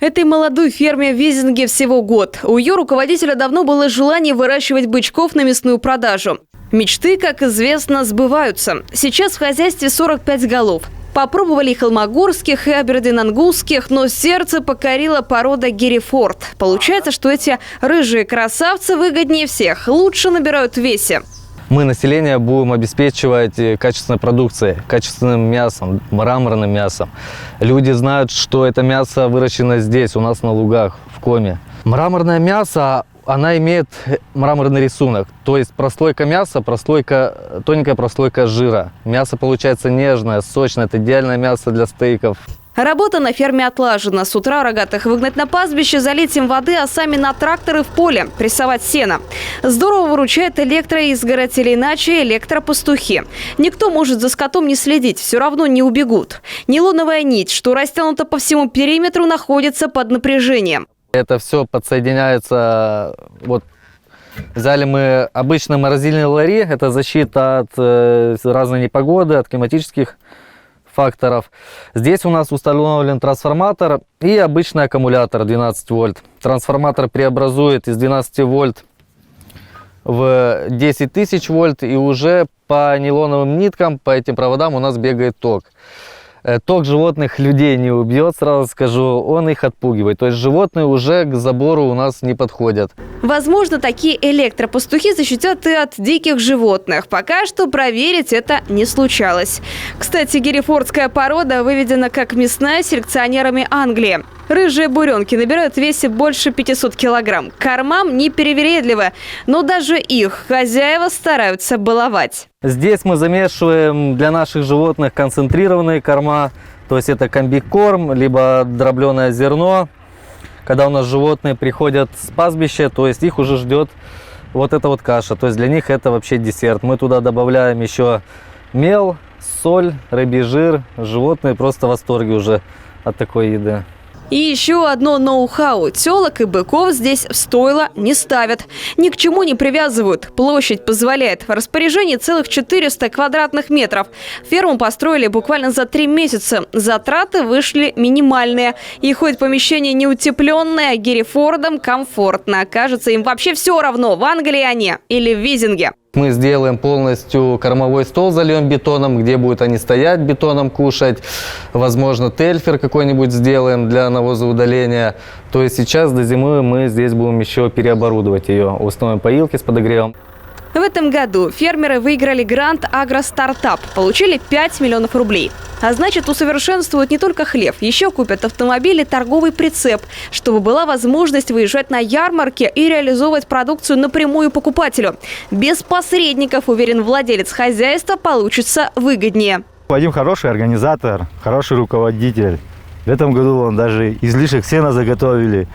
Этой молодой ферме в Визинге всего год. У ее руководителя давно было желание выращивать бычков на мясную продажу. Мечты, как известно, сбываются. Сейчас в хозяйстве 45 голов. Попробовали холмогорских и абердин-ангусских, но сердце покорила порода Герефорд. Получается, что эти рыжие красавцы выгоднее всех, лучше набирают в весе. Мы население будем обеспечивать качественной продукцией, качественным мясом, мраморным мясом. Люди знают, что это мясо выращено здесь, у нас на лугах, в Коми. Мраморное мясо, она имеет мраморный рисунок, то есть прослойка мяса, тоненькая прослойка жира. Мясо получается нежное, сочное, это идеальное мясо для стейков. Работа на ферме отлажена. С утра рогатых выгнать на пастбище, залить им воды, а сами на тракторы в поле прессовать сено. Здорово выручает электроизгородь или иначе электропастухи. Никто может за скотом не следить, все равно не убегут. Нейлоновая нить, что растянута по всему периметру, находится под напряжением. Это все подсоединяется, взяли мы обычные морозильные лари, это защита от разной непогоды, от климатических факторов. Здесь у нас установлен трансформатор и обычный аккумулятор 12 вольт. Трансформатор преобразует из 12 вольт в 10 тысяч вольт, и уже по нейлоновым ниткам, по этим проводам у нас бегает ток. Ток животных людей не убьет, сразу скажу, он их отпугивает. То есть животные уже к забору у нас не подходят. Возможно, такие электропастухи защитят и от диких животных. Пока что проверить это не случалось. Кстати, герефордская порода выведена как мясная селекционерами Англии. Рыжие буренки набирают в весе больше 500 килограмм. Кормам неперевередливы, но даже их хозяева стараются баловать. Здесь мы замешиваем для наших животных концентрированные корма, то есть это комбикорм, либо дробленое зерно. Когда у нас животные приходят с пастбища, то есть их уже ждет вот эта вот каша, то есть для них это вообще десерт. Мы туда добавляем еще мел, соль, рыбий жир. Животные просто в восторге уже от такой еды. И еще одно ноу-хау. Телок и быков здесь в стойло не ставят. Ни к чему не привязывают. Площадь позволяет. В распоряжении целых 400 квадратных метров. Ферму построили буквально за 3 месяца. Затраты вышли минимальные. И хоть помещение не утепленное, Герефордам комфортно. Кажется, им вообще все равно, в Англии они или в Визинге. Мы сделаем полностью кормовой стол, зальем бетоном, где будут они стоять, бетоном кушать. Возможно, тельфер какой-нибудь сделаем для навозоудаления. То есть сейчас до зимы мы здесь будем еще переоборудовать ее. Установим поилки с подогревом. В этом году фермеры выиграли грант «Агростартап». Получили 5 миллионов рублей. А значит, усовершенствуют не только хлев, еще купят автомобиль и торговый прицеп, чтобы была возможность выезжать на ярмарки и реализовывать продукцию напрямую покупателю. Без посредников, уверен владелец хозяйства, получится выгоднее. Вадим хороший организатор, хороший руководитель. В этом году он даже излишек сена заготовили.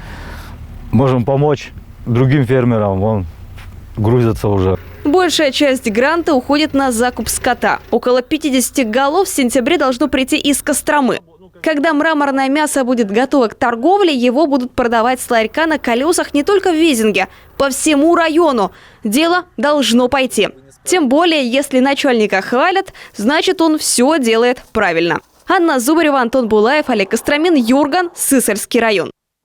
Можем помочь другим фермерам, он грузится уже. Большая часть гранта уходит на закуп скота. Около 50 голов в сентябре должно прийти из Костромы. Когда мраморное мясо будет готово к торговле, его будут продавать с ларька на колесах не только в Визинге, по всему району. Дело должно пойти. Тем более, если начальника хвалят, значит, он все делает правильно. Анна Зубарева, Антон Булаев, Олег Костромин, Юрган, Сысольский район.